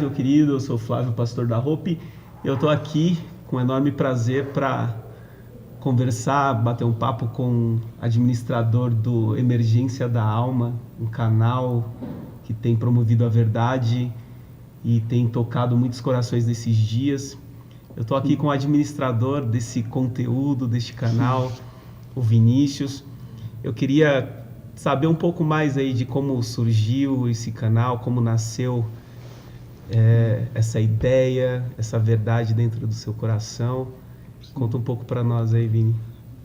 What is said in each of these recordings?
Meu querido, eu sou o Flávio, pastor da Hope, e eu estou aqui com enorme prazer para conversar, bater um papo com o administrador do Emergência da Alma, um canal que tem promovido a verdade e tem tocado muitos corações nesses dias. Eu estou aqui com o administrador desse conteúdo, deste canal, o Vinícius. Eu queria saber um pouco mais aí de como surgiu esse canal, como nasceu essa ideia, essa verdade dentro do seu coração. Conta um pouco para nós aí, Vini.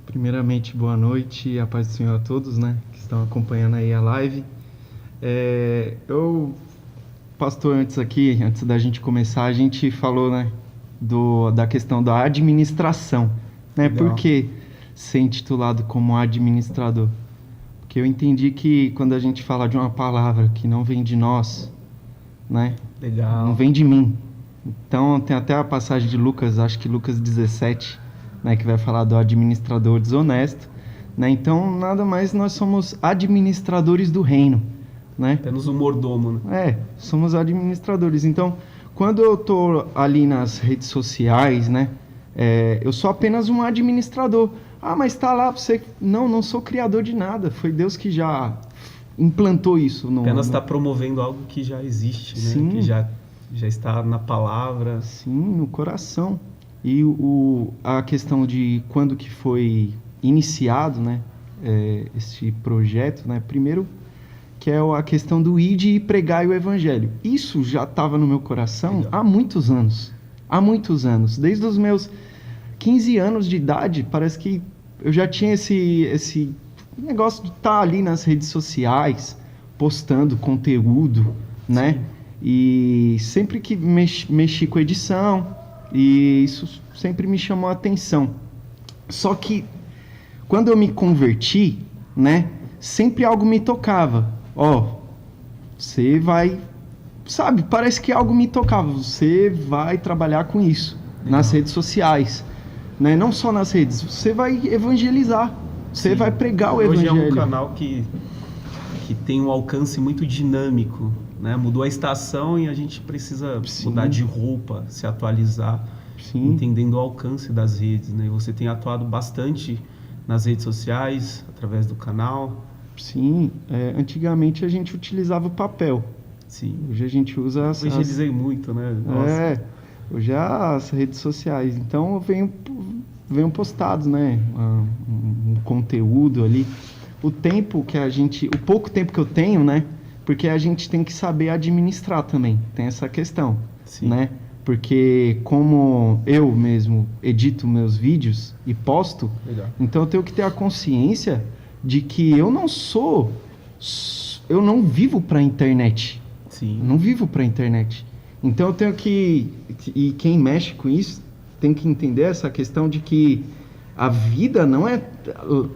Primeiramente, boa noite e a paz do Senhor a todos, né, que estão acompanhando aí a live. Pastor, antes da gente começar, a gente falou, né, da questão da administração, né? Legal. Por que ser intitulado como administrador? Porque eu entendi que quando a gente fala de uma palavra que não vem de nós, né? Legal. Não vem de mim. Então tem até a passagem de Lucas, acho que Lucas 17, né, que vai falar do administrador desonesto, né? Então nada mais, nós somos administradores do reino, né? Apenas um mordomo, né? Somos administradores. Então, quando eu tô ali nas redes sociais, né, eu sou apenas um administrador. Ah, mas tá lá você... Não sou criador de nada. Foi Deus que já implantou isso. Apenas está promovendo algo que já existe, né? Sim. Que já está na palavra. Sim, no coração. E a questão de quando que foi iniciado, né, esse projeto, né, primeiro que é a questão do ide e pregai o evangelho. Isso já estava no meu coração. Legal. Há muitos anos. Desde os meus 15 anos de idade, parece que eu já tinha esse negócio de estar ali nas redes sociais, postando conteúdo, né? Sim. E sempre que mexi com edição, e isso sempre me chamou a atenção. Só que, quando eu me converti, né, sempre algo me tocava. Você vai... Sabe, parece que algo me tocava. Você vai trabalhar com isso. Legal. Nas redes sociais, né? Não só nas redes. Você vai evangelizar. Você Sim. vai pregar o evangelho. Hoje é um canal que tem um alcance muito dinâmico, né? Mudou a estação e a gente precisa Sim. mudar de roupa, se atualizar, Sim. entendendo o alcance das redes, né? E você tem atuado bastante nas redes sociais, através do canal. Sim, antigamente a gente utilizava o papel. Sim. Hoje a gente usa Hoje eu dizei muito, né? Nossa. Hoje é as redes sociais. Então venho postados, né? Um conteúdo ali. O pouco tempo que eu tenho, né? Porque a gente tem que saber administrar também. Tem essa questão, Sim. né? Porque como eu mesmo edito meus vídeos e posto, Legal. Então eu tenho que ter a consciência de que eu não vivo para a internet. Sim. Eu não vivo para a internet. Então eu tenho e quem mexe com isso tem que entender essa questão de que a vida não é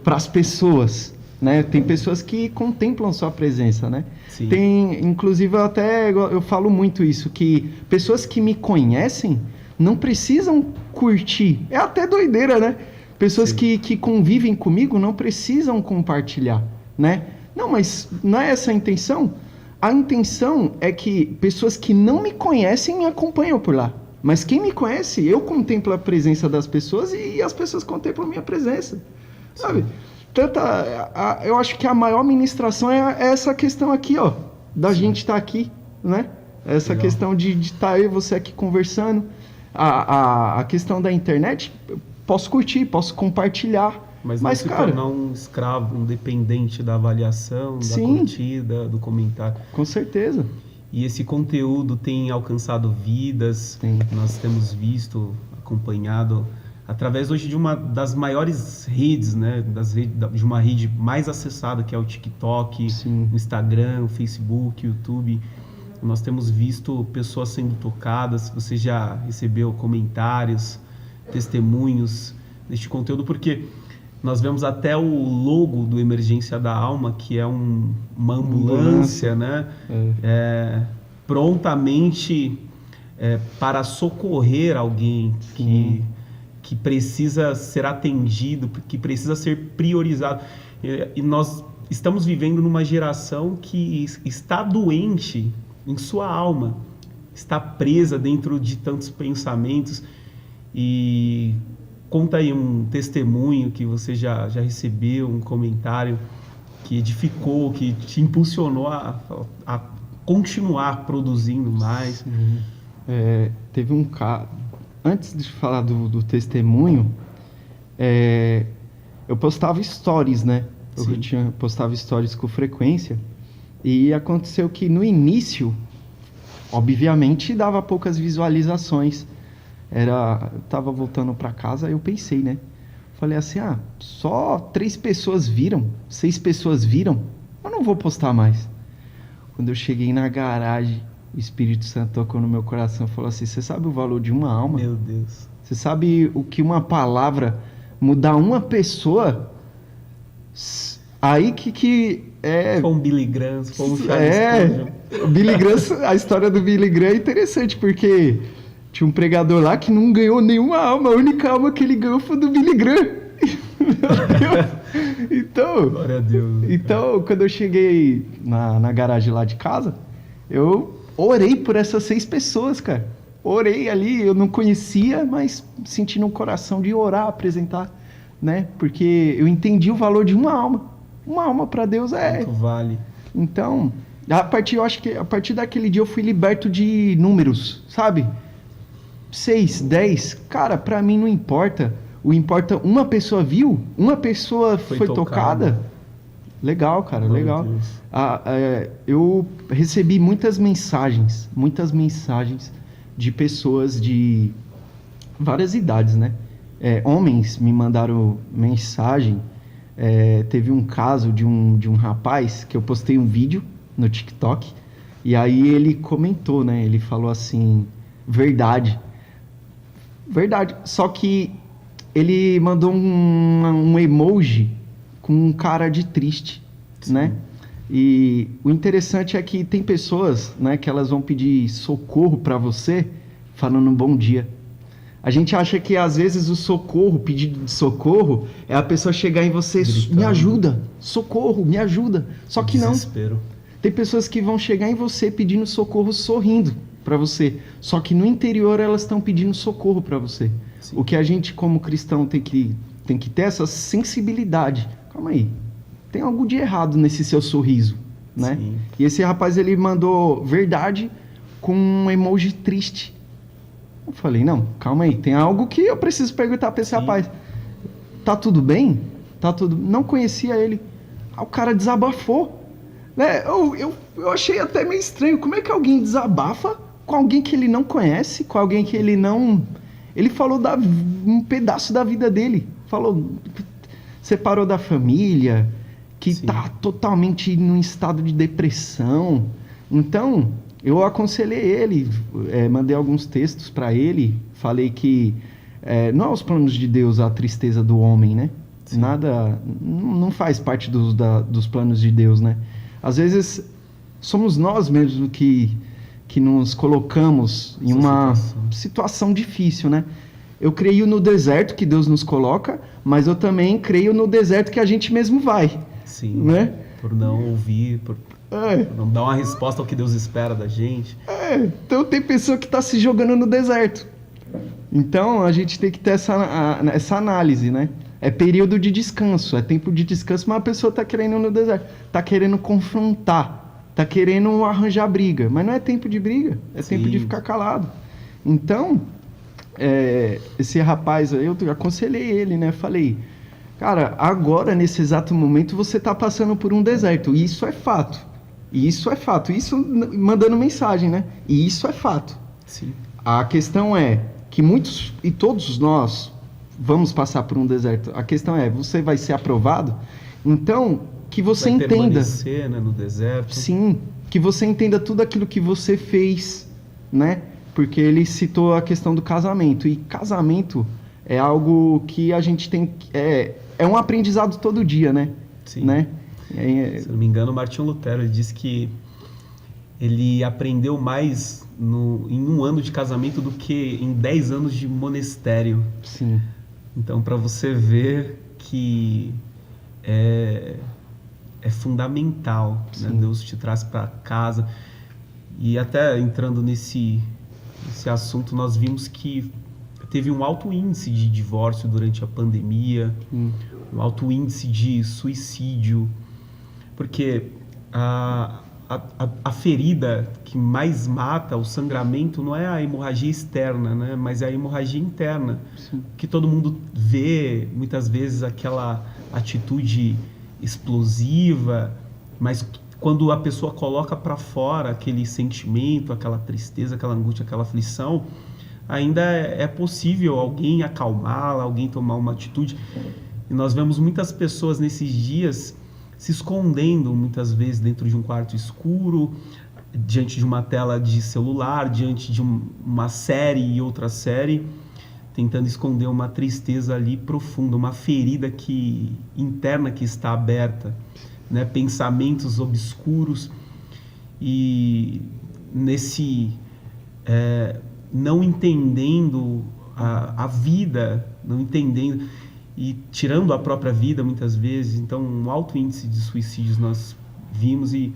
para as pessoas, né? Tem pessoas que contemplam sua presença, né? Sim. Inclusive eu falo muito isso, que pessoas que me conhecem não precisam curtir. É até doideira, né? Pessoas que convivem comigo não precisam compartilhar, né? Não, mas não é essa a intenção. A intenção é que pessoas que não me conhecem me acompanham por lá. Mas quem me conhece, eu contemplo a presença das pessoas e as pessoas contemplam a minha presença. Sabe? Eu acho que a maior ministração é essa questão aqui, ó. Da Sim. gente estar aqui, né? Essa Legal. Questão de estar eu e você aqui conversando. A questão da internet... Posso curtir, posso compartilhar. Mas não se tornar um escravo, um dependente da avaliação, Sim. da curtida, do comentário. Com certeza. E esse conteúdo tem alcançado vidas. Tem. Nós temos visto, acompanhado, através hoje de uma das maiores redes, né? De uma rede mais acessada, que é o TikTok, Sim. o Instagram, o Facebook, o YouTube. Nós temos visto pessoas sendo tocadas. Você já recebeu comentários, testemunhos deste conteúdo, porque nós vemos até o logo do Emergência da Alma, que é uma ambulância, né? Prontamente para socorrer alguém que precisa ser atendido, que precisa ser priorizado. E nós estamos vivendo numa geração que está doente em sua alma. está presa dentro de tantos pensamentos. E conta aí um testemunho que você já recebeu, um comentário que edificou, que te impulsionou a continuar produzindo mais. Teve um caso. Antes de falar do testemunho, eu postava stories, né? Eu postava stories com frequência. E aconteceu que no início, obviamente, dava poucas visualizações. Eu tava voltando para casa, eu pensei, né? Falei assim, só 3 pessoas viram, 6 pessoas viram, eu não vou postar mais. Quando eu cheguei na garagem, o Espírito Santo tocou no meu coração e falou assim, você sabe o valor de uma alma? Meu Deus. Você sabe o que uma palavra mudar uma pessoa? Aí que é... Foi um Billy Graham, foi um Charles Spurgeon. O Billy Graham, a história do Billy Graham é interessante, porque tinha um pregador lá que não ganhou nenhuma alma, a única alma que ele ganhou foi do Billy Graham. Então, glória a Deus. Então, quando eu cheguei na garagem lá de casa, eu orei por essas 6 pessoas, cara. Orei ali, eu não conhecia, mas senti no coração de orar, apresentar, né? Porque eu entendi o valor de uma alma. Uma alma para Deus Muito vale. Então, eu acho que a partir daquele dia eu fui liberto de números, sabe? 6, 10, cara, para mim não importa. O importa, uma pessoa viu, uma pessoa foi tocada. Legal, cara, legal. Eu recebi muitas mensagens de pessoas de várias idades, né? Homens me mandaram mensagem. Teve um caso de um rapaz que eu postei um vídeo no TikTok e aí ele comentou, né? Ele falou assim, verdade. Só que ele mandou um emoji com um cara de triste, sim, né? E o interessante é que tem pessoas, né, que elas vão pedir socorro para você falando um bom dia. A gente acha que às vezes o socorro, pedido de socorro, é a pessoa chegar em você, gritando, me ajuda, socorro, me ajuda. Só que desespero. Não. Tem pessoas que vão chegar em você pedindo socorro sorrindo para você. Só que no interior elas estão pedindo socorro para você. Sim. O que a gente como cristão tem que ter essa sensibilidade. Calma aí, tem algo de errado nesse seu sorriso, né? Sim. E esse rapaz, ele mandou verdade com um emoji triste. Eu falei, não, calma aí, tem algo que eu preciso perguntar para esse rapaz. Tá tudo bem? Não conhecia ele. Aí o cara desabafou. Né? Eu achei até meio estranho. Como é que alguém desabafa com alguém que ele não conhece, com alguém que ele não... Ele falou um pedaço da vida dele. Falou, separou da família, que está totalmente num estado de depressão. Então, eu aconselhei ele, mandei alguns textos para ele, falei que não é os planos de Deus a tristeza do homem, né? Sim. Nada, não faz parte dos planos de Deus, né? Às vezes, somos nós mesmos que nos colocamos em uma situação difícil, né? Eu creio no deserto que Deus nos coloca, mas eu também creio no deserto que a gente mesmo vai. Sim, né? Por não ouvir, por não dar uma resposta ao que Deus espera da gente. Então tem pessoa que está se jogando no deserto. Então a gente tem que ter essa análise, né? É período de descanso, é tempo de descanso, mas a pessoa está querendo ir no deserto, está querendo confrontar. Tá querendo arranjar briga, mas não é tempo de briga, é Sim. tempo de ficar calado. Então, esse rapaz, eu aconselhei ele, né? Falei, cara, agora, nesse exato momento, você tá passando por um deserto, e isso é fato. Isso mandando mensagem, né? E isso é fato. Sim. A questão é que muitos, e todos nós, vamos passar por um deserto. A questão é, você vai ser aprovado? Então... que você vai entenda, permanecer, né, no deserto. Sim, que você entenda tudo aquilo que você fez, né? Porque ele citou a questão do casamento, e casamento é algo que a gente tem, é um aprendizado todo dia, né? Sim. Né? Se não me engano, Martinho Lutero, ele disse que ele aprendeu mais em um ano de casamento do que em 10 anos de monastério. Sim. Então, para você ver que é fundamental, né? Deus te traz para casa. E até entrando nesse assunto, nós vimos que teve um alto índice de divórcio durante a pandemia, um alto índice de suicídio, porque a ferida que mais mata, o sangramento, não é a hemorragia externa, né? Mas é a hemorragia interna. Sim. Que todo mundo vê, muitas vezes, aquela atitude explosiva, mas quando a pessoa coloca para fora aquele sentimento, aquela tristeza, aquela angústia, aquela aflição, ainda é possível alguém acalmá-la, alguém tomar uma atitude. E nós vemos muitas pessoas nesses dias se escondendo, muitas vezes, dentro de um quarto escuro, diante de uma tela de celular, diante de uma série e outra série, tentando esconder uma tristeza ali profunda, uma ferida interna que está aberta, né? Pensamentos obscuros, e nesse não entendendo a vida, não entendendo e tirando a própria vida muitas vezes. Então, um alto índice de suicídios nós vimos, e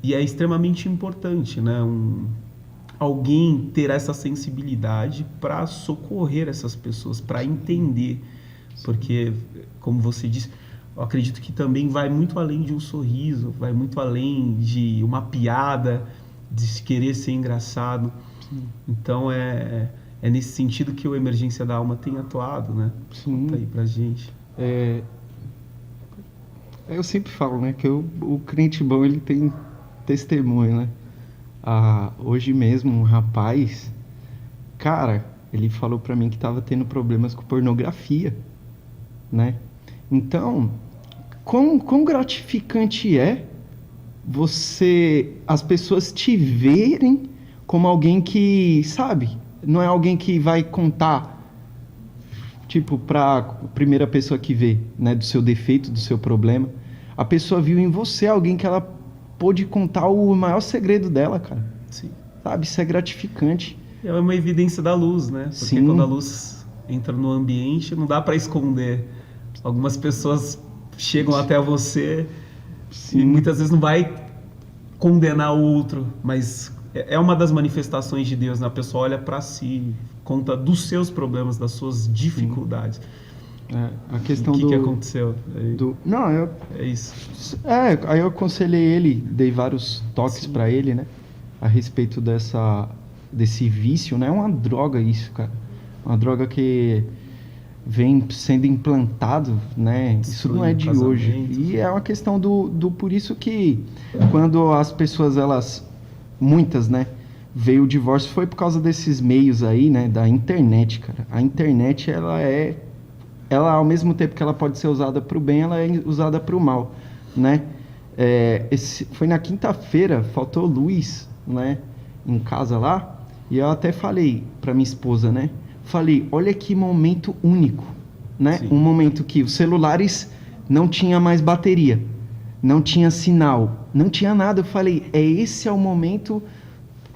é extremamente importante, né? Alguém ter essa sensibilidade para socorrer essas pessoas, para entender, porque, como você disse, eu acredito que também vai muito além de um sorriso, vai muito além de uma piada, de querer ser engraçado. Sim. Então é nesse sentido que o Emergência da Alma tem atuado, né? Sim. Conta aí pra gente. Eu sempre falo, né, que o crente bom, ele tem testemunho, né? Hoje mesmo, um rapaz, cara, ele falou pra mim que tava tendo problemas com pornografia, né? Então, quão gratificante é as pessoas te verem como alguém que, sabe, não é alguém que vai contar, tipo, para a primeira pessoa que vê, né, do seu defeito, do seu problema. A pessoa viu em você alguém que ela pôde contar o maior segredo dela, cara. Sim. Sabe, isso é gratificante. É uma evidência da luz, né? Porque Sim. Quando a luz entra no ambiente, não dá para esconder. Algumas pessoas chegam até você. Sim. E muitas vezes não vai condenar o outro, mas é uma das manifestações de Deus, né? A pessoa olha para si, conta dos seus problemas, das suas dificuldades. A questão o que aconteceu? É isso. Aí eu aconselhei ele, dei vários toques para ele, né? A respeito desse vício, né? É uma droga isso, cara. Uma droga que vem sendo implantado, né? Isso não é de hoje. E é uma questão por isso que quando as pessoas, muitas, né? Veio o divórcio, foi por causa desses meios aí, né? Da internet, cara. A internet, ela ao mesmo tempo que ela pode ser usada para o bem, ela é usada para o mal, né? Foi na quinta-feira, faltou luz, né? Em casa lá, e eu até falei para minha esposa, né? Falei, olha que momento único, né? Sim. Um momento que os celulares não tinha mais bateria, não tinha sinal, não tinha nada. Eu falei, esse é o momento,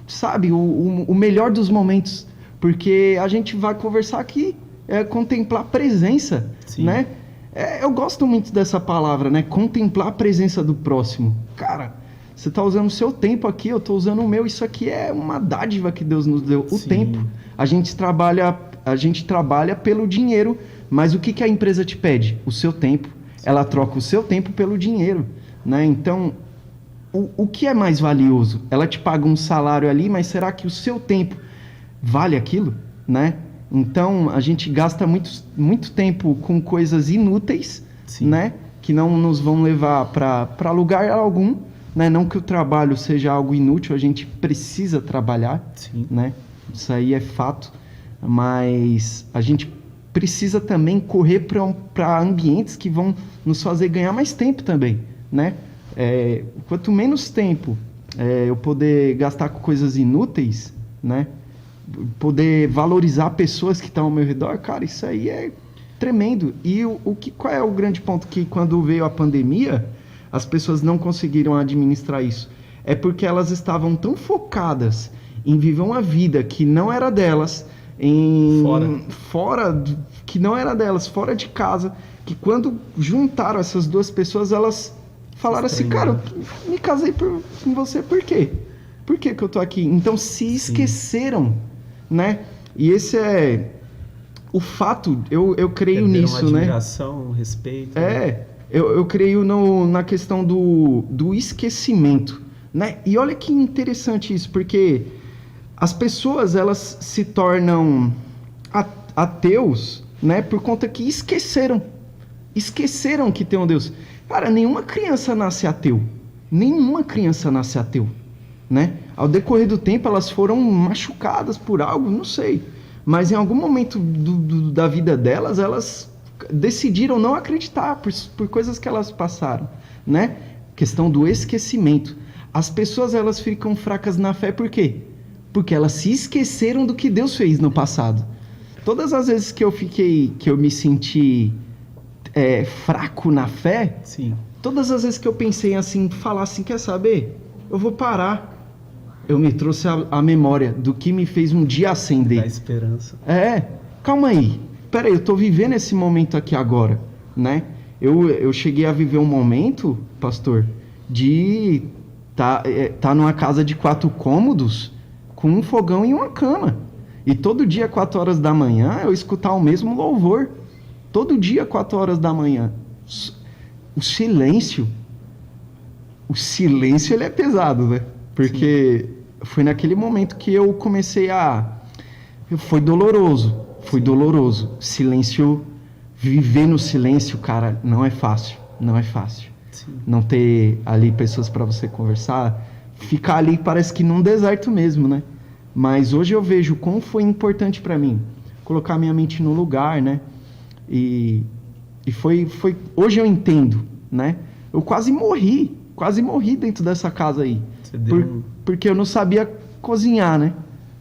sabe? O melhor dos momentos, porque a gente vai conversar aqui, contemplar a presença, Sim. né? Eu gosto muito dessa palavra, né? Contemplar a presença do próximo. Cara, você está usando o seu tempo aqui, eu estou usando o meu. Isso aqui é uma dádiva que Deus nos deu. O tempo. A gente trabalha pelo dinheiro, mas o que a empresa te pede? O seu tempo. Ela troca o seu tempo pelo dinheiro, né? Então, o que é mais valioso? Ela te paga um salário ali, mas será que o seu tempo vale aquilo, né? Então, a gente gasta muito tempo com coisas inúteis, Sim. né? Que não nos vão levar para lugar algum, né? Não que o trabalho seja algo inútil, a gente precisa trabalhar, Sim. né? Isso aí é fato, mas a gente precisa também correr para ambientes que vão nos fazer ganhar mais tempo também, né? Quanto menos tempo eu poder gastar com coisas inúteis, né? Poder valorizar pessoas que estão ao meu redor, cara, isso aí é tremendo. E qual é o grande ponto? Que quando veio a pandemia, as pessoas não conseguiram administrar isso. É porque elas estavam tão focadas em viver uma vida que não era delas, que não era delas, fora de casa, que quando juntaram essas duas pessoas, elas falaram assim, cara, eu me casei com você por quê? Por que eu tô aqui? Então se esqueceram, né? E esse é o fato, eu creio Perderam nisso, né? admiração, respeito. Né? Eu creio na questão do esquecimento, né? E olha que interessante isso, porque as pessoas, elas se tornam ateus, né? Por conta que esqueceram que tem um Deus. Cara, nenhuma criança nasce ateu. Nenhuma criança nasce ateu, né? Ao decorrer do tempo, elas foram machucadas por algo, não sei. Mas em algum momento da vida delas, elas decidiram não acreditar por coisas que elas passaram, né? Questão do esquecimento. As pessoas, elas ficam fracas na fé por quê? Porque elas se esqueceram do que Deus fez no passado. Todas as vezes que eu me senti fraco na fé, Sim. Todas as vezes que eu pensei assim, falar assim, quer saber? Eu vou parar. Eu me trouxe a memória do que me fez um dia acender. Dá esperança. Calma aí. Pera aí, eu tô vivendo esse momento aqui agora, né? Eu cheguei a viver um momento, pastor, de tá numa casa de 4 cômodos, com um fogão e uma cama. E todo dia, 4 horas da manhã, eu escutar o mesmo louvor. Todo dia, 4 horas da manhã. O silêncio, ele é pesado, né? Porque foi naquele momento que eu comecei Foi doloroso. Silêncio, viver no silêncio, cara, não é fácil. Sim. Não ter ali pessoas para você conversar. Ficar ali parece que num deserto mesmo, né? Mas hoje eu vejo como foi importante para mim colocar minha mente no lugar, né? E foi hoje eu entendo, né? Eu quase morri dentro dessa casa aí. Porque eu não sabia cozinhar, né?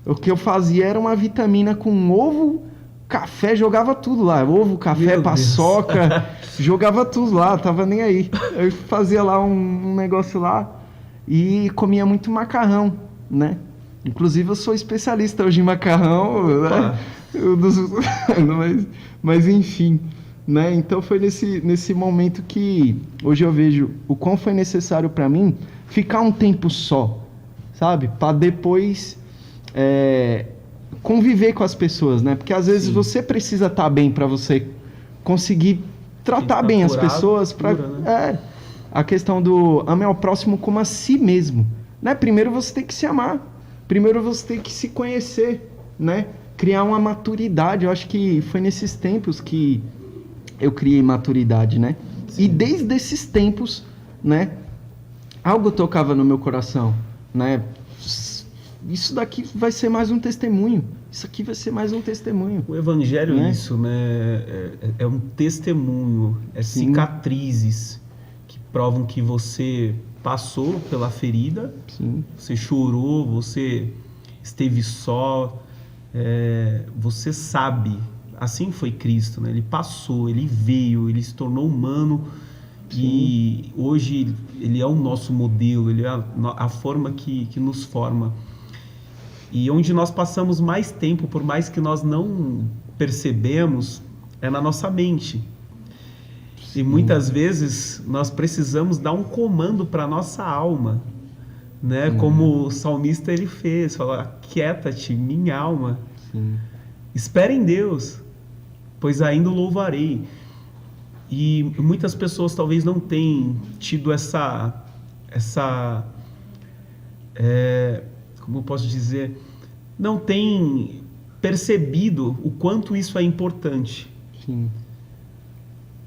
O que eu fazia era uma vitamina com ovo, café, jogava tudo lá. Ovo, café, paçoca, jogava tudo lá, tava nem aí. Eu fazia lá um negócio lá e comia muito macarrão, né? Inclusive eu sou especialista hoje em macarrão, né? Mas enfim, né? Então foi nesse momento que hoje eu vejo o quão foi necessário para mim ficar um tempo só, sabe? Para depois conviver com as pessoas, né? Porque às vezes você precisa estar bem para você conseguir tratar bem as pessoas, né? A questão do amar ao próximo como a si mesmo, né? Primeiro você tem que se amar, primeiro você tem que se conhecer, né? Criar uma maturidade. Eu acho que foi nesses tempos que eu criei maturidade, né? Sim. E desde esses tempos, né? Algo tocava no meu coração, né? Isso daqui vai ser mais um testemunho. Isso aqui vai ser mais um testemunho. O evangelho é isso, né? É um testemunho, Sim. Cicatrizes que provam que você passou pela ferida, Sim. Você chorou, você esteve só, você sabe. Assim foi Cristo, né? Ele passou, ele veio, ele se tornou humano. Sim. E hoje ele é o nosso modelo, ele é a forma que nos forma. E onde nós passamos mais tempo, por mais que nós não percebemos, é na nossa mente. Sim. E muitas vezes nós precisamos dar um comando para a nossa alma, né? Como o salmista ele fez, falou: aquieta-te, minha alma. Sim. Espera em Deus, pois ainda o louvarei. E muitas pessoas talvez não tenham tido como eu posso dizer, não tem percebido o quanto isso é importante. Sim.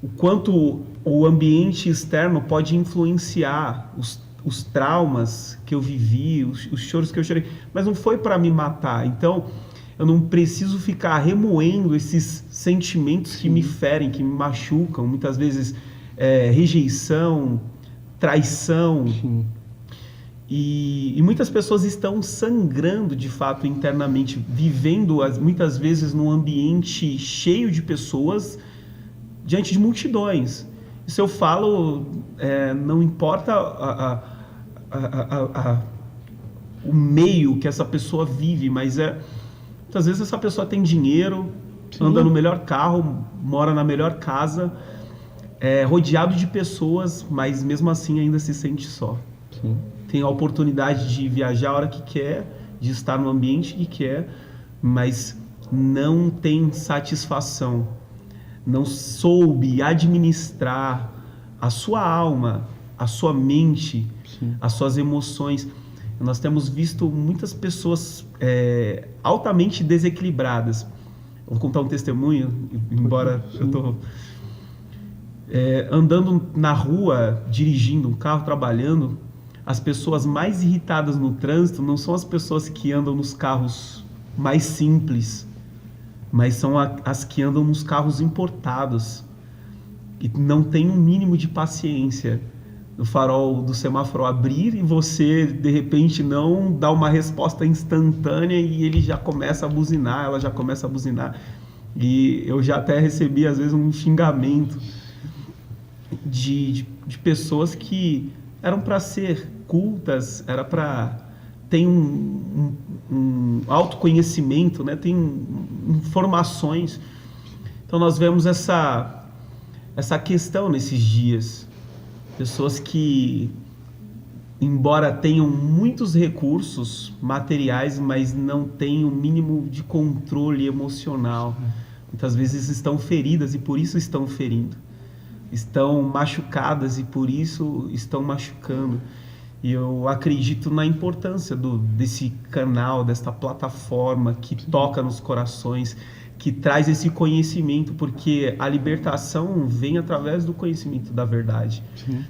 O quanto o ambiente externo pode influenciar os traumas que eu vivi, os choros que eu chorei, mas não foi para me matar. Então eu não preciso ficar remoendo esses sentimentos que me ferem, que me machucam, muitas vezes rejeição, traição. Sim. E muitas pessoas estão sangrando de fato internamente, vivendo muitas vezes num ambiente cheio de pessoas, diante de multidões. Isso eu falo, não importa o meio que essa pessoa vive, mas muitas vezes essa pessoa tem dinheiro, sim, anda no melhor carro, mora na melhor casa, rodeado de pessoas, mas mesmo assim ainda se sente só. Sim. tem a oportunidade de viajar a hora que quer, de estar no ambiente que quer, mas não tem satisfação, não soube administrar a sua alma, a sua mente, Sim. as suas emoções. Nós temos visto muitas pessoas altamente desequilibradas. Eu vou contar um testemunho, embora eu estou andando na rua, dirigindo um carro, trabalhando. As pessoas mais irritadas no trânsito não são as pessoas que andam nos carros mais simples, mas são as que andam nos carros importados e não tem um mínimo de paciência. O farol do semáforo abrir e você, de repente, não dá uma resposta instantânea e ele já começa a buzinar, ela já começa a buzinar. E eu já até recebi, às vezes, um xingamento de pessoas que eram para ser cultas, era para ter um autoconhecimento, né? Tem informações. Então nós vemos essa questão nesses dias. Pessoas que, embora tenham muitos recursos materiais, mas não têm o mínimo de controle emocional. Muitas vezes estão feridas e por isso estão ferindo. Estão machucadas e por isso estão machucando. E eu acredito na importância desse canal, desta plataforma que toca nos corações, que traz esse conhecimento, porque a libertação vem através do conhecimento da verdade. Sim.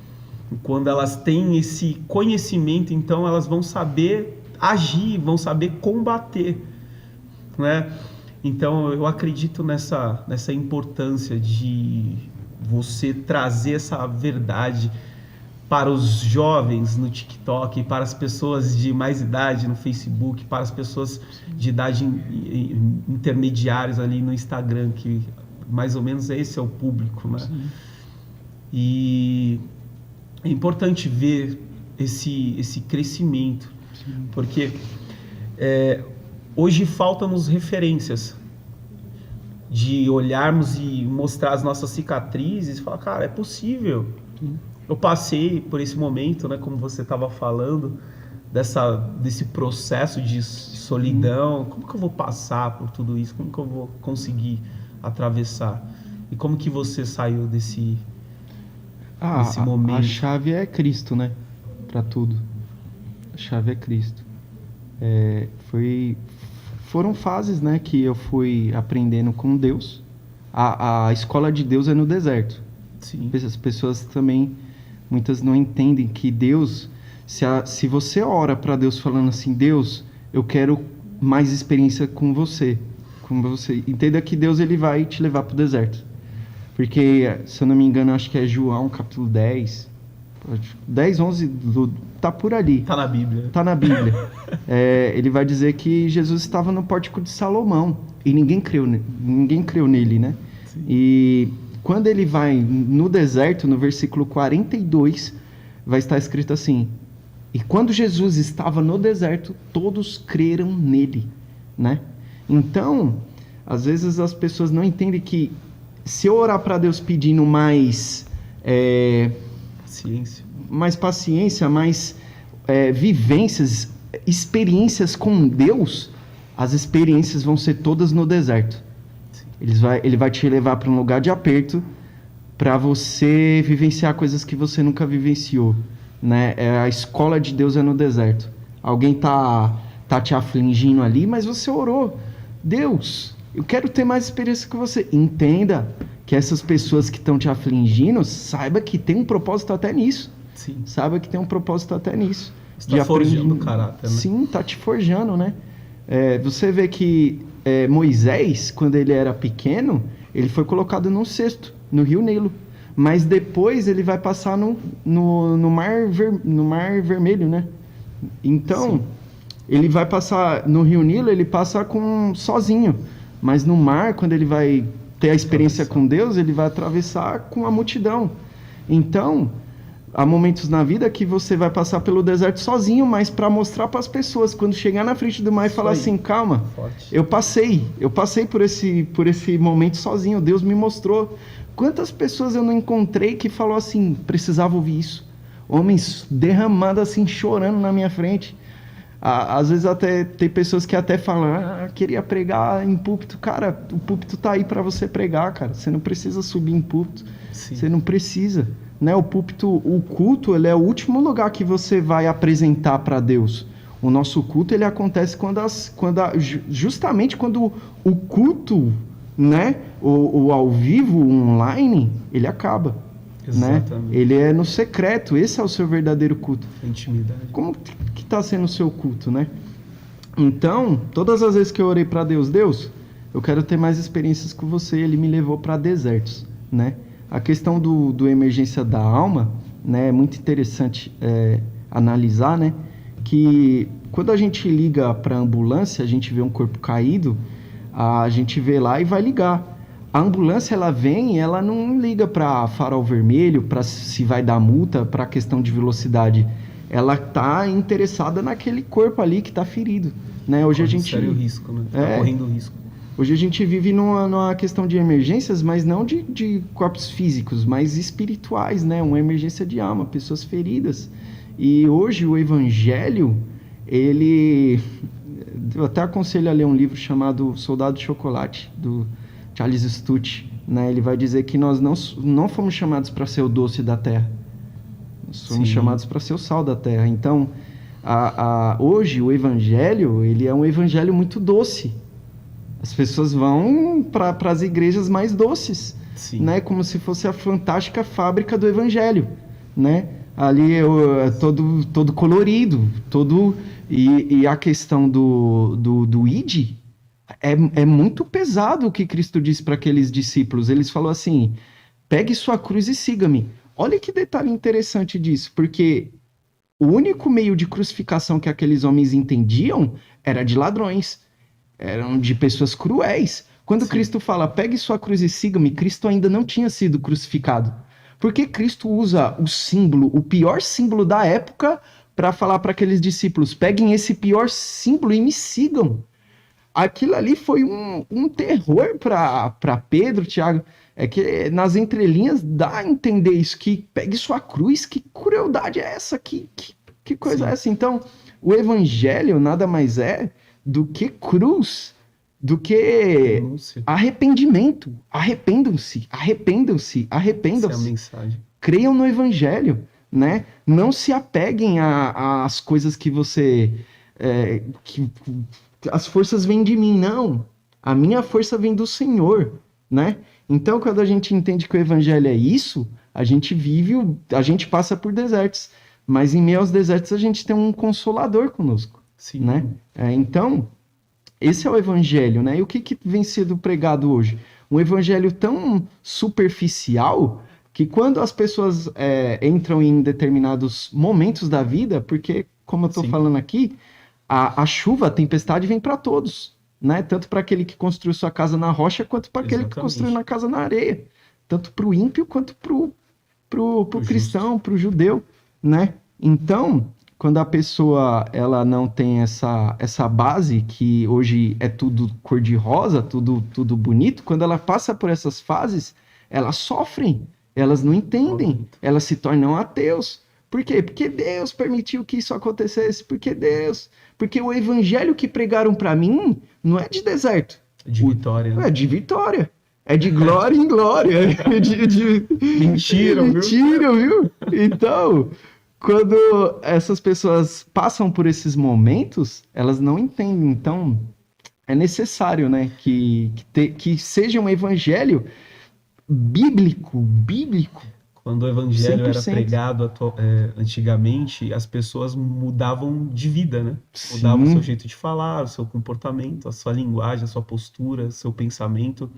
E quando elas têm esse conhecimento, então elas vão saber agir, vão saber combater, né? Então eu acredito nessa importância de você trazer essa verdade para os jovens no TikTok, para as pessoas de mais idade no Facebook, para as pessoas de idade intermediárias ali no Instagram, que mais ou menos esse é o público, né? Sim. E é importante ver esse crescimento. Sim. Porque hoje faltam-nos referências de olharmos e mostrar as nossas cicatrizes e falar, cara, é possível. Sim. Eu passei por esse momento, né, como você estava falando, desse processo de solidão. Como que eu vou passar por tudo isso? Como que eu vou conseguir atravessar? E como que você saiu desse momento? A chave é Cristo, né? Para tudo. A chave é Cristo. Foram fases, né, que eu fui aprendendo com Deus. A escola de Deus é no deserto. Sim. As pessoas também, muitas não entendem que Deus, se você ora para Deus falando assim, Deus, eu quero mais experiência com você. Entenda que Deus ele vai te levar para o deserto. Porque, se eu não me engano, acho que é João, capítulo 10, 11, tá por ali. Tá na Bíblia. Tá na Bíblia. Ele vai dizer que Jesus estava no pórtico de Salomão e ninguém creu nele, né? Sim. E quando ele vai no deserto, no versículo 42, vai estar escrito assim, e quando Jesus estava no deserto, todos creram nele, né? Então, às vezes as pessoas não entendem que se eu orar para Deus pedindo mais paciência, mais vivências, experiências com Deus, as experiências vão ser todas no deserto. Ele vai te levar para um lugar de aperto para você vivenciar coisas que você nunca vivenciou, né? A escola de Deus é no deserto. Alguém tá te afligindo ali, mas você orou. Deus, eu quero ter mais experiência com você. Entenda que essas pessoas que estão te afligindo, saiba que tem um propósito até nisso. Sim. Saiba que tem um propósito até nisso. Você está forjando o caráter, né? Sim, tá te forjando, né? Você vê que Moisés, quando ele era pequeno, ele foi colocado num cesto, no rio Nilo. Mas depois ele vai passar no mar Vermelho, né? Então, sim, ele vai passar no rio Nilo, ele passa sozinho. Mas no mar, quando ele vai ter a experiência com Deus, ele vai atravessar com a multidão. Então, há momentos na vida que você vai passar pelo deserto sozinho, mas para mostrar para as pessoas, quando chegar na frente do mar e falar assim, calma, eu passei por esse momento sozinho, Deus me mostrou. Quantas pessoas eu não encontrei que falou assim, precisava ouvir isso? homens derramando assim, chorando na minha frente. Às vezes até tem pessoas que até falam, queria pregar em púlpito. Cara, o púlpito tá aí para você pregar, cara. Você não precisa subir em púlpito. Sim. Você não precisa, né? O púlpito, o culto, ele é o último lugar que você vai apresentar para Deus. O nosso culto, ele acontece justamente quando o culto, né, o ao vivo, o online, ele acaba. Exatamente. Né? Ele é no secreto, esse é o seu verdadeiro culto. Intimidade. Como que está sendo o seu culto, né? Então, todas as vezes que eu orei para Deus, eu quero ter mais experiências com você, ele me levou para desertos, né? A questão do emergência da alma, né, é muito interessante analisar, né? Que quando a gente liga para a ambulância, a gente vê um corpo caído, a gente vê lá e vai ligar. A ambulância, ela vem e ela não liga para farol vermelho, para se vai dar multa, para questão de velocidade. Ela está interessada naquele corpo ali que está ferido, né? Hoje a gente sério risco, né? Tá correndo risco. Hoje a gente vive numa questão de emergências, mas não de corpos físicos, mas espirituais, né? Uma emergência de alma, pessoas feridas. E hoje o evangelho, eu até aconselho a ler um livro chamado Soldado de Chocolate, do Charles Stutz, né? Ele vai dizer que nós não fomos chamados para ser o doce da terra. Nós fomos chamados para ser o sal da terra. Então, hoje o evangelho, ele é um evangelho muito doce. As pessoas vão para as igrejas mais doces, né? Como se fosse a fantástica fábrica do evangelho, né? Ali todo colorido, e a questão do id é muito pesado o que Cristo disse para aqueles discípulos. Eles falou assim: pegue sua cruz e siga-me. Olha que detalhe interessante disso, porque o único meio de crucificação que aqueles homens entendiam era de ladrões, eram de pessoas cruéis. Quando Cristo fala, pegue sua cruz e siga-me, Cristo ainda não tinha sido crucificado. Porque Cristo usa o símbolo, o pior símbolo da época, para falar para aqueles discípulos, peguem esse pior símbolo e me sigam. Aquilo ali foi um terror para Pedro, Tiago. É que nas entrelinhas dá a entender isso, que pegue sua cruz, que crueldade é essa? Que coisa é essa? Então, o evangelho nada mais é do que cruz, do que arrependimento. Arrependam-se. Essa é a mensagem. Creiam no evangelho, né? Não se apeguem às coisas que você... as forças vêm de mim, não. A minha força vem do Senhor, né? Então, quando a gente entende que o evangelho é isso, a gente passa por desertos, mas em meio aos desertos a gente tem um consolador conosco, né? Então, esse é o evangelho, né? E o que vem sendo pregado hoje? Um evangelho tão superficial que quando as pessoas entram em determinados momentos da vida, porque, como eu estou falando aqui, a chuva, a tempestade vem para todos, né? Tanto para aquele que construiu sua casa na rocha, quanto para aquele que construiu na casa na areia. Tanto para o ímpio, quanto para o cristão, para o judeu, né? Então, quando a pessoa ela não tem essa base, que hoje é tudo cor-de-rosa, tudo bonito, quando ela passa por essas fases, elas sofrem, elas não entendem, elas se tornam ateus. Por quê? Porque Deus permitiu que isso acontecesse. Porque o evangelho que pregaram para mim não é de deserto. É de vitória. É de vitória. É de glória em glória. Mentira, viu? Então, quando essas pessoas passam por esses momentos, elas não entendem. Então, é necessário, né, que seja um evangelho bíblico. Quando o evangelho 100%. era pregado antigamente, as pessoas mudavam de vida, né? Mudavam o seu jeito de falar, o seu comportamento, a sua linguagem, a sua postura, o seu pensamento.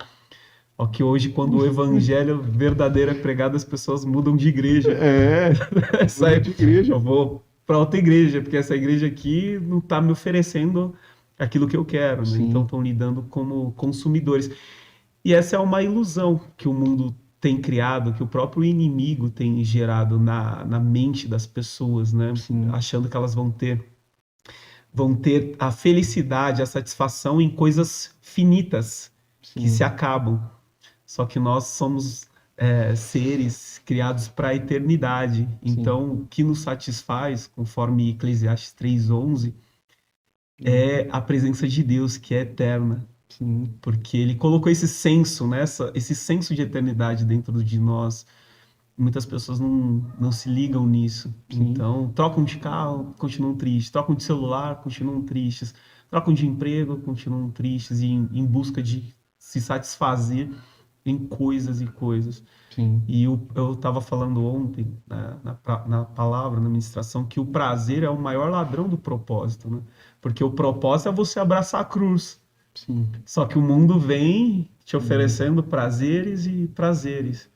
Ó, que hoje, quando o evangelho verdadeiro é pregado, as pessoas mudam de igreja. Sai de igreja. Eu vou para outra igreja, porque essa igreja aqui não está me oferecendo aquilo que eu quero, né? Então estão lidando como consumidores. E essa é uma ilusão que o mundo tem criado, que o próprio inimigo tem gerado na mente das pessoas, né? Achando que elas vão ter a felicidade, a satisfação em coisas finitas que se acabam. Só que nós somos seres criados para a eternidade. Sim. Então, o que nos satisfaz, conforme Eclesiastes 3:11, Uhum. é a presença de Deus, que é eterna. Sim. Porque ele colocou esse senso, né, esse senso de eternidade dentro de nós. Muitas pessoas não se ligam nisso. Sim. Então, trocam de carro, continuam tristes. Trocam de celular, continuam tristes. Trocam de emprego, continuam tristes e em busca de se satisfazer em coisas e coisas. Sim. E eu estava falando ontem, na palavra, na ministração, que o prazer é o maior ladrão do propósito, né? Porque o propósito é você abraçar a cruz. Sim. Só que o mundo vem te Uhum. oferecendo prazeres e prazeres.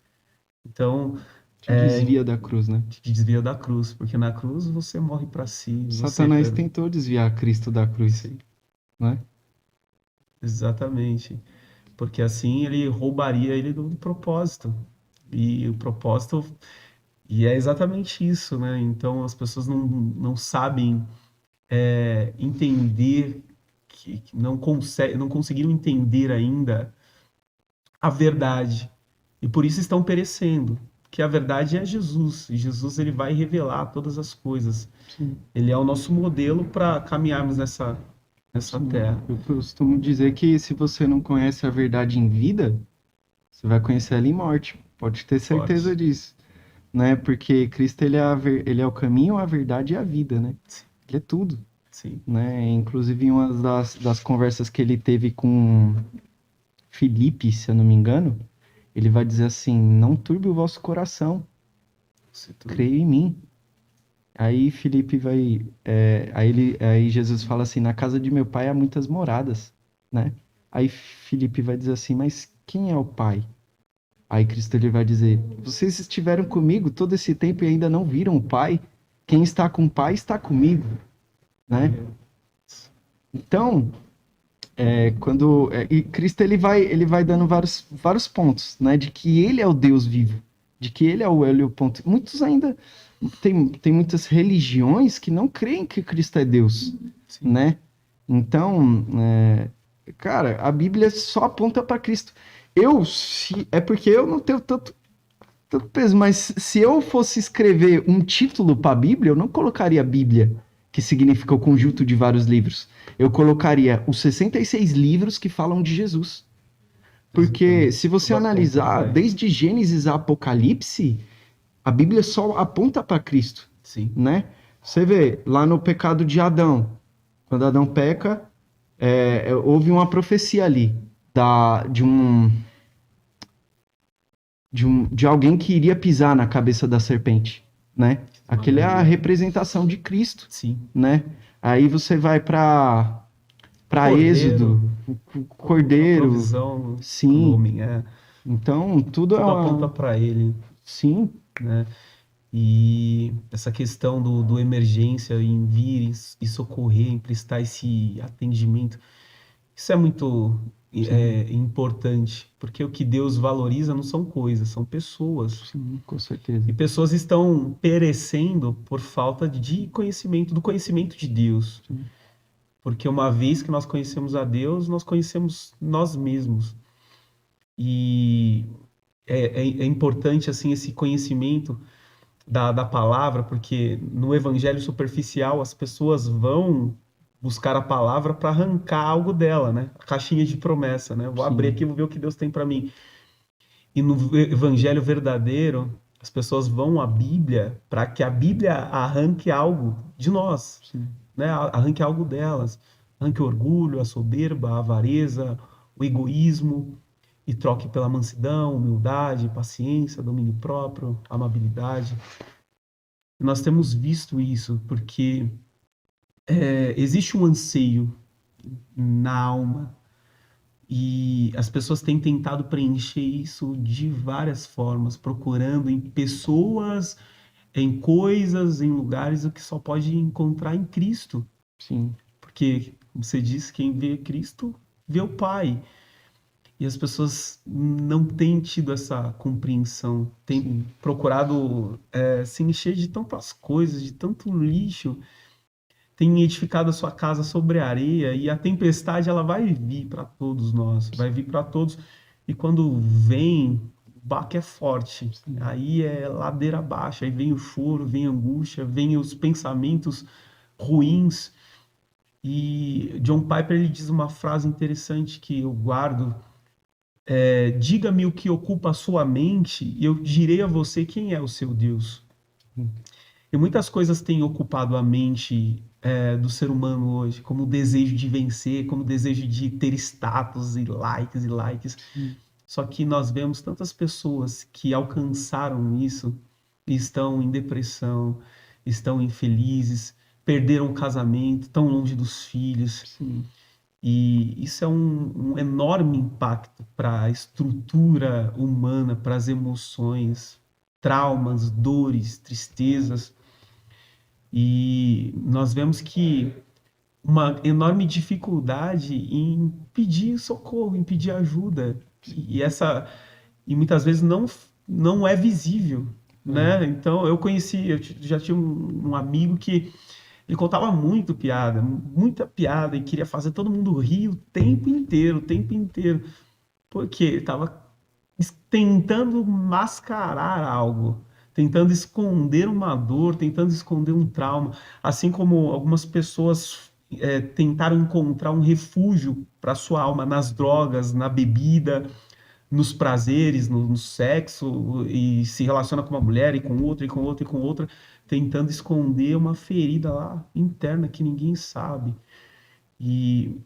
Então, Te desvia da cruz, né? te desvia da cruz, porque na cruz você morre para si, você Satanás tentou desviar Cristo da cruz, sim, não é? exatamente, porque assim ele roubaria ele do propósito. E o propósito e é exatamente isso, né? Então as pessoas não sabem entender que não conseguiram entender ainda a verdade e por isso estão perecendo. Que a verdade é Jesus, e Jesus ele vai revelar todas as coisas. Sim. Ele é o nosso modelo para caminharmos nessa Sim. terra. Eu costumo dizer que se você não conhece a verdade em vida, você vai conhecer ela em morte. Pode ter certeza Forte. disso, né? Porque Cristo ele é o caminho, a verdade e a vida, né? Ele é tudo, Sim, né? Inclusive, em uma das conversas que ele teve com Filipe, se eu não me engano, ele vai dizer assim: não turbe o vosso coração, se tudo. creia em mim. Aí Filipe vai, aí Jesus fala assim: na casa de meu pai há muitas moradas, né? Aí Filipe vai dizer assim: mas quem é o pai? Aí Cristo ele vai dizer: vocês estiveram comigo todo esse tempo e ainda não viram o pai? Quem está com o pai está comigo, né? Então, e Cristo ele vai dando vários pontos, né? De que ele é o Deus vivo, de que ele é o ponto. Muitos ainda tem muitas religiões que não creem que Cristo é Deus, Sim, né? Então, cara, a Bíblia só aponta para Cristo. É porque eu não tenho tanto peso, mas se eu fosse escrever um título para a Bíblia, eu não colocaria Bíblia, que significa o conjunto de vários livros. Eu colocaria os 66 livros que falam de Jesus. Porque se exatamente. você Tudo aponta analisar, para ele. desde Gênesis a Apocalipse, a Bíblia só aponta para Cristo, Sim, né? Você vê lá no pecado de Adão, quando Adão peca, houve uma profecia ali de alguém que iria pisar na cabeça da serpente, né? Aquele é a esmagaria. representação de Cristo, Sim. né? Aí você vai para Cordeiro, Êxodo, o a Cordeiro, provisão para o sim. homem é. Então tudo é Tudo aponta uma, para ele, sim, né? E essa questão do emergência em vir e socorrer, em prestar esse atendimento, isso é muito sim, importante, porque o que Deus valoriza não são coisas, são pessoas. sim, com E certeza. pessoas estão perecendo por falta de conhecimento, do conhecimento de Deus. Sim, Porque uma vez que nós conhecemos a Deus, nós conhecemos nós mesmos. E é importante assim esse conhecimento da palavra, porque no evangelho superficial as pessoas vão buscar a palavra para arrancar algo dela, né? A caixinha de promessa, né? Vou abrir sim, aqui e vou ver o que Deus tem para mim. E no evangelho verdadeiro, as pessoas vão à Bíblia para que a Bíblia arranque algo de nós, sim, né? Arranque algo delas. Arranque o orgulho, a soberba, a avareza, o egoísmo e troque pela mansidão, humildade, paciência, domínio próprio, amabilidade. E nós temos visto isso porque existe um anseio na alma e as pessoas têm tentado preencher isso de várias formas, procurando em pessoas, em coisas, em lugares o que só pode encontrar em Cristo. sim, Porque, como você disse, quem vê Cristo vê o Pai. E as pessoas não têm tido essa compreensão, têm sim, procurado se encher de tantas coisas, de tanto lixo, têm edificado a sua casa sobre a areia, e a tempestade ela vai vir para todos nós, vai vir para todos. E quando vem baque é forte, aí é ladeira abaixo, aí vem o choro, vem a angústia, vem os pensamentos ruins. E John Piper ele diz uma frase interessante que eu guardo: diga-me o que ocupa a sua mente e eu direi a você quem é o seu Deus. E muitas coisas têm ocupado a mente do ser humano hoje, como o desejo de vencer, como o desejo de ter status e likes e likes. Só que nós vemos tantas pessoas que alcançaram isso e estão em depressão, estão infelizes, perderam o casamento, estão longe dos filhos. Sim. E isso é um enorme impacto para a estrutura humana, para as emoções, traumas, dores, tristezas. E nós vemos que uma enorme dificuldade em pedir socorro, em pedir ajuda. E muitas vezes não é visível, né? Então eu já tinha um amigo que ele contava muito piada, muita piada, e queria fazer todo mundo rir o tempo inteiro, porque ele estava tentando mascarar algo, tentando esconder uma dor, tentando esconder um trauma, assim como algumas pessoas tentaram encontrar um refúgio para sua alma nas drogas, na bebida, nos prazeres, no sexo, e se relaciona com uma mulher e com outra, e com outra, e com outra, tentando esconder uma ferida lá interna que ninguém sabe. E,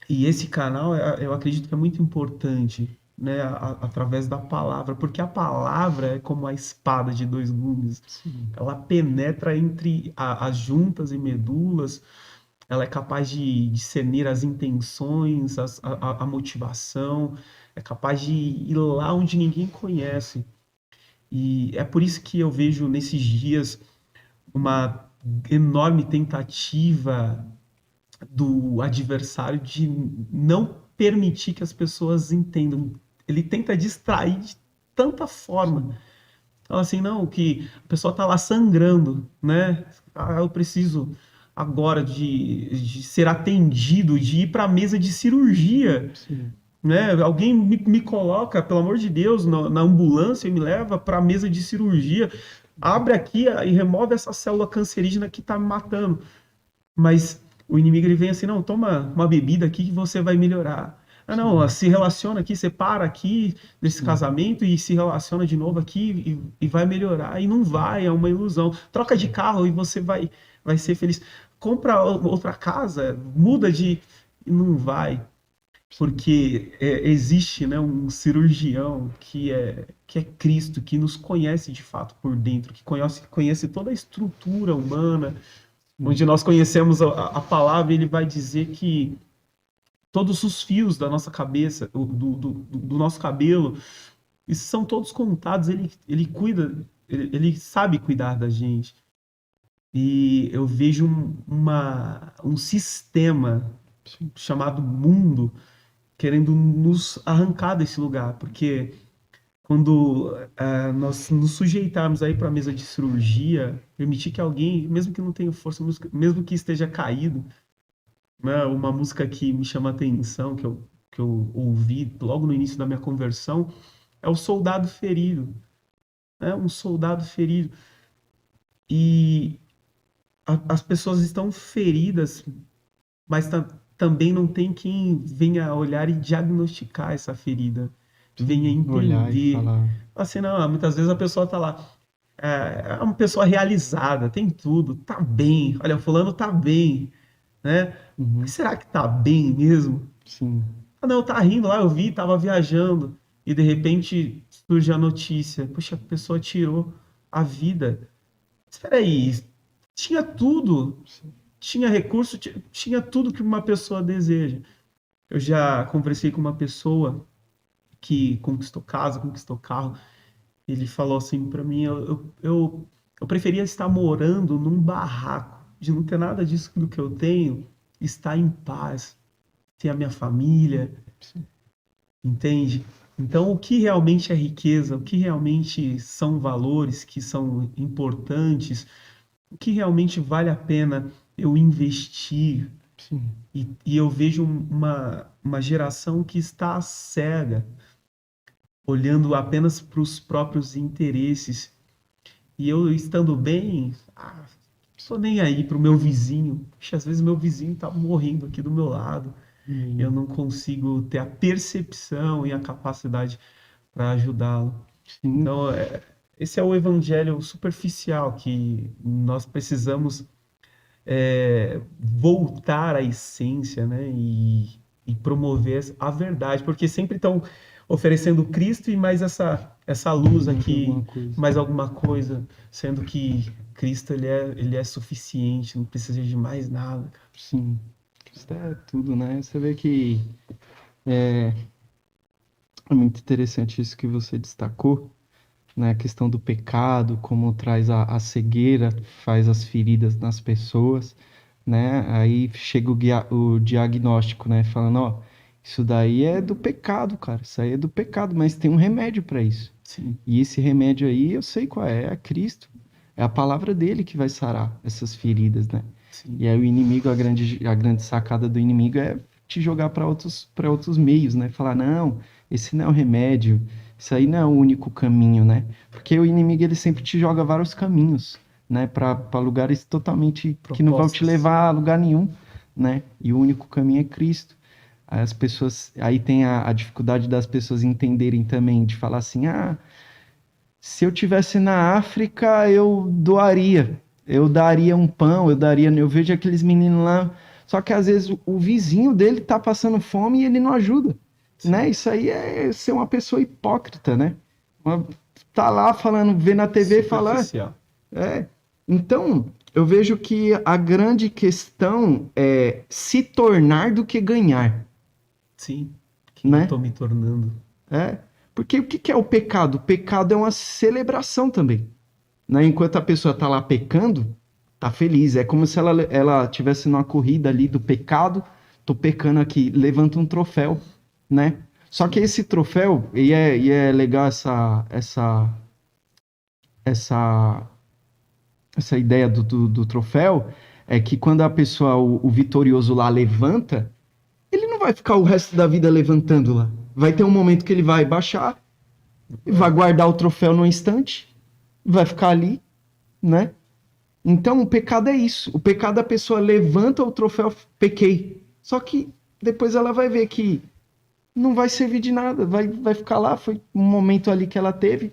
e esse canal, eu acredito que é muito importante, né, através da palavra, porque a palavra é como a espada de dois gumes. Ela penetra entre as juntas e medulas, ela é capaz de discernir as intenções, a motivação, é capaz de ir lá onde ninguém conhece. E é por isso que eu vejo nesses dias uma enorme tentativa do adversário de não permitir que as pessoas entendam. Ele tenta distrair de tanta forma. Fala assim, não, que a pessoa tá lá sangrando, né? Ah, eu preciso agora de ser atendido, de ir para a mesa de cirurgia, Sim. né? Alguém me coloca, pelo amor de Deus, na ambulância e me leva para a mesa de cirurgia, abre aqui e remove essa célula cancerígena que está me matando. Mas o inimigo ele vem assim, não, toma uma bebida aqui que você vai melhorar. Ah, não, se relaciona aqui, separa aqui desse casamento e se relaciona de novo aqui e vai melhorar. E não vai, é uma ilusão. Troca de carro e você vai ser feliz. Compra outra casa, muda de... e não vai. Porque existe, né, um cirurgião que é Cristo, que nos conhece de fato por dentro, que conhece toda a estrutura humana, onde nós conhecemos a palavra, ele vai dizer que todos os fios da nossa cabeça, do nosso cabelo, esses são todos contados, ele cuida, ele sabe cuidar da gente. E eu vejo um sistema chamado mundo querendo nos arrancar desse lugar, porque quando nós nos sujeitarmos aí para a mesa de cirurgia, permitir que alguém, mesmo que não tenha força, mesmo que esteja caído, né, uma música que me chama a atenção, que eu ouvi logo no início da minha conversão, é o Soldado Ferido, né, um soldado ferido. E as pessoas estão feridas, mas também não tem quem venha olhar e diagnosticar essa ferida, venha Olhar e entender. falar. Assim, não, muitas vezes a pessoa está lá, é uma pessoa realizada, tem tudo, tá bem, olha, fulano tá bem, né? Mas será que tá bem mesmo? Sim. Ah, não, tá rindo lá, eu vi, tava viajando, e de repente surge a notícia, poxa, a pessoa tirou a vida. Espera aí, tinha tudo, tinha recurso, tinha tudo que uma pessoa deseja. Eu já conversei com uma pessoa que conquistou casa, conquistou carro. Ele falou assim para mim: eu preferia estar morando num barraco, de não ter nada disso do que eu tenho, estar em paz, ter a minha família, entende? Então, o que realmente é riqueza, o que realmente são valores que são importantes, o que realmente vale a pena eu investir. Sim. E eu vejo uma geração que está cega. olhando apenas para os próprios interesses. E eu estando bem, tô nem aí pro meu vizinho. Puxa, às vezes meu vizinho tá morrendo aqui do meu lado. Eu não consigo ter a percepção e a capacidade para ajudá-lo. Sim, Então, esse é o evangelho superficial que nós precisamos voltar à essência, né? E promover a verdade, porque sempre estão oferecendo Cristo e mais essa luz sempre aqui, alguma coisa. mais alguma coisa, sendo que Cristo ele é suficiente, não precisa de mais nada. Sim, isso é tudo, né? Você vê que é, é muito interessante isso que você destacou, né? A questão do pecado, como traz a cegueira, faz as feridas nas pessoas, né? Aí chega o diagnóstico, né? Falando, ó, isso daí é do pecado, cara. Isso aí é do pecado, mas tem um remédio para isso. Sim, E esse remédio aí, eu sei qual é Cristo. É a palavra dele que vai sarar essas feridas, né? sim, E aí o inimigo, a grande sacada do inimigo é te jogar para outros meios, né? Falar, não, esse não é o remédio, isso aí não é o único caminho, né? Porque o inimigo ele sempre te joga vários caminhos, né? Para lugares totalmente que não vão te propostas. levar a lugar nenhum, né? E o único caminho é Cristo. Aí as pessoas, aí tem a dificuldade das pessoas entenderem também, de falar assim, se eu tivesse na África, eu doaria. Eu daria um pão, eu daria. Eu vejo aqueles meninos lá. Só que às vezes o vizinho dele tá passando fome e ele não ajuda, Sim, né? Isso aí é ser uma pessoa hipócrita, né? Tá lá falando, vê na TV e fala. superficial. É. Então, eu vejo que a grande questão é se tornar do que ganhar, Sim, quem eu né? tô me tornando. É. Porque o que que é o pecado? O pecado é uma celebração também, né? Enquanto a pessoa tá lá pecando, tá feliz. É como se ela tivesse numa corrida ali do pecado. Tô pecando aqui, levanta um troféu, né? Só que Sim, esse troféu, e é legal essa, essa ideia do troféu, é que quando a pessoa, o vitorioso lá levanta, ele não vai ficar o resto da vida levantando lá. Vai ter um momento que ele vai baixar, vai guardar o troféu no instante, vai ficar ali, né? Então, o pecado é isso. O pecado, a pessoa levanta o troféu, pequei. Só que depois ela vai ver que não vai servir de nada, vai ficar lá, foi um momento ali que ela teve.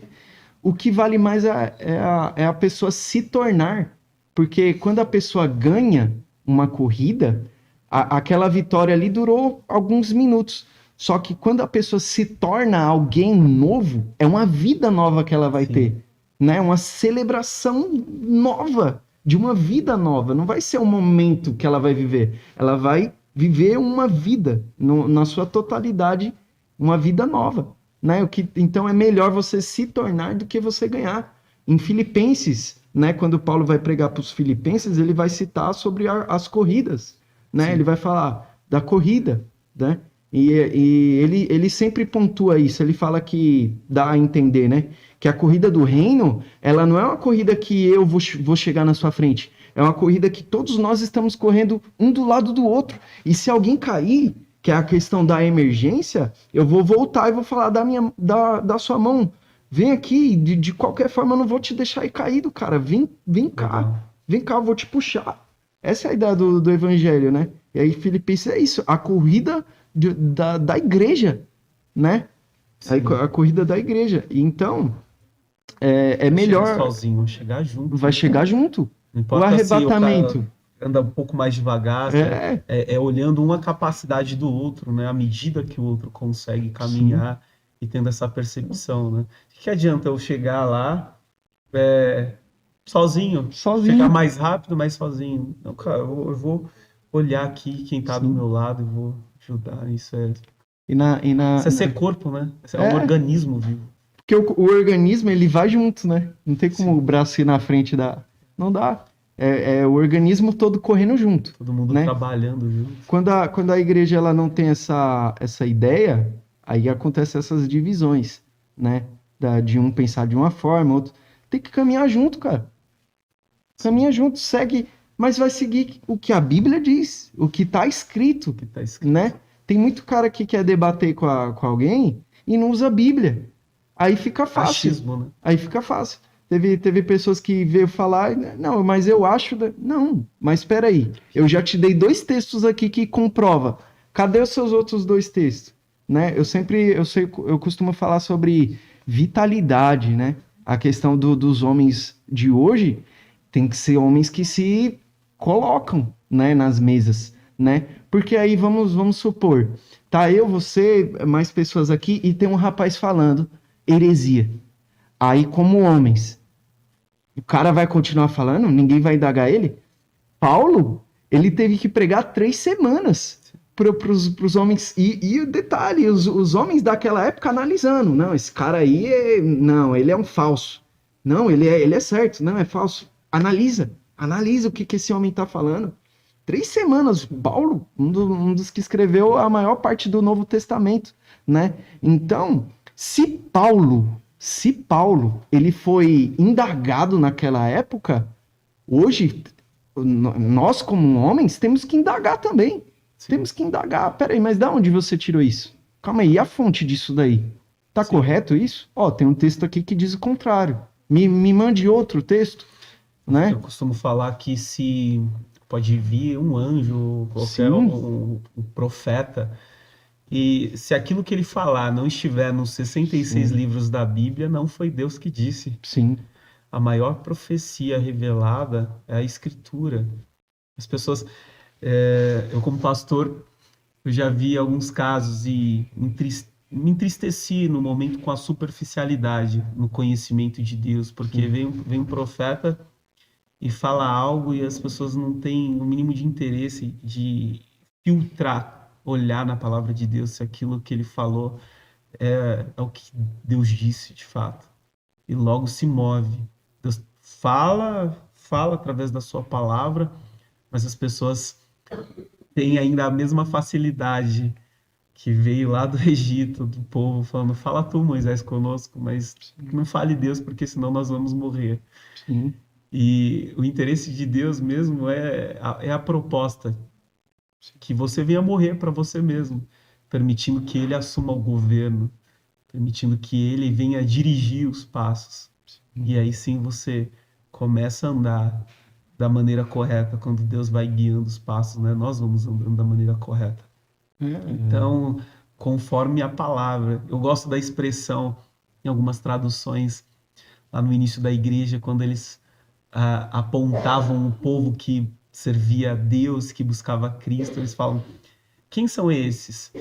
O que vale mais é a pessoa se tornar. Porque quando a pessoa ganha uma corrida, aquela vitória ali durou alguns minutos. Só que quando a pessoa se torna alguém novo, é uma vida nova que ela vai sim, ter, né? Uma celebração nova, de uma vida nova. Não vai ser um momento que ela vai viver. Ela vai viver uma vida, na sua totalidade, uma vida nova, né? Então é melhor você se tornar do que você ganhar. Em Filipenses, né? Quando Paulo vai pregar para os filipenses, ele vai citar sobre as corridas, né? Ele sim, vai falar da corrida, né? E ele sempre pontua isso. Ele fala que dá a entender, né? Que a corrida do reino, ela não é uma corrida que eu vou chegar na sua frente. É uma corrida que todos nós estamos correndo um do lado do outro. E se alguém cair, que é a questão da emergência, eu vou voltar e vou falar da sua mão. Vem aqui, de qualquer forma eu não vou te deixar ir caído, cara. Vem cá. legal. Vem cá, eu vou te puxar. Essa é a ideia do evangelho, né? E aí, Filipenses é isso, a corrida da igreja, né? Sim. A corrida da igreja. E então, é Não chegar melhor, sozinho, chegar junto, vai né? chegar junto. Não O importa se o cara arrebatamento. anda um pouco mais devagar, É, é olhando uma capacidade do outro, né? À medida que o outro consegue sim, caminhar e tendo essa percepção, né? O que adianta eu chegar lá é, sozinho, chegar sozinho. mais rápido, mas sozinho? Não, cara, eu vou olhar aqui quem tá do Sim. meu lado e vou ajudar. E na, e na, Isso é na- ser corpo, né? Isso é um É, organismo vivo. porque o organismo ele vai junto, né? Não tem como o Sim, braço ir na frente da. Não dá. É o organismo todo correndo junto, todo mundo né? trabalhando junto. Quando a igreja ela não tem essa ideia, aí acontecem essas divisões, né? De um pensar de uma forma, outro. Tem que caminhar junto, cara. Sim, Caminha junto, segue, mas vai seguir o que a Bíblia diz, o que está o escrito, que está escrito. né? Tem muito cara que quer debater com alguém e não usa a Bíblia. Aí fica fácil. Achismo, né? Aí fica fácil. Teve pessoas que veio falar, não, mas eu acho. Não, mas espera aí. Eu já te dei 2 textos aqui que comprova. Cadê os seus outros 2 textos? Né? Eu costumo falar sobre vitalidade, né? A questão dos homens de hoje tem que ser homens que se colocam, né, nas mesas, né? Porque aí vamos supor, tá eu, você, mais pessoas aqui e tem um rapaz falando heresia. Aí, como homens, o cara vai continuar falando? Ninguém vai indagar ele? Paulo, ele teve que pregar 3 semanas para os homens. E o detalhe, os homens daquela época analisando. Não, esse cara aí não, ele é um falso. Não, ele é certo. Não, é falso. Analisa o que esse homem está falando. 3 semanas, Paulo, um dos que escreveu a maior parte do Novo Testamento, né? Então, se Paulo ele foi indagado naquela época, hoje nós como homens temos que indagar também. Sim. Temos que indagar. Peraí, mas da onde você tirou isso? Calma aí, e a fonte disso daí? Tá Sim. correto isso? Ó, tem um texto aqui que diz o contrário. Me mande outro texto, né? Eu costumo falar que se pode vir um anjo, qualquer Sim. um profeta, e se aquilo que ele falar não estiver nos 66 Sim. livros da Bíblia, não foi Deus que disse. Sim. A maior profecia revelada é a Escritura. As pessoas, eu como pastor, eu já vi alguns casos e me entristeci no momento com a superficialidade no conhecimento de Deus, porque vem um profeta e fala algo e as pessoas não têm o mínimo de interesse de filtrar, olhar na palavra de Deus se aquilo que ele falou é o que Deus disse de fato. E logo se move. Deus fala através da sua palavra, mas as pessoas têm ainda a mesma facilidade que veio lá do Egito, do povo, falando: fala tu, Moisés, conosco, mas não fale Deus, porque senão nós vamos morrer. Sim. E o interesse de Deus mesmo é a proposta, que você venha morrer para você mesmo, permitindo que Ele assuma o governo, permitindo que Ele venha dirigir os passos. E aí sim você começa a andar da maneira correta, quando Deus vai guiando os passos, né? Nós vamos andando da maneira correta. Então, conforme a palavra, eu gosto da expressão em algumas traduções lá no início da igreja, quando eles apontavam o povo que servia a Deus, que buscava Cristo, eles falam: quem são esses?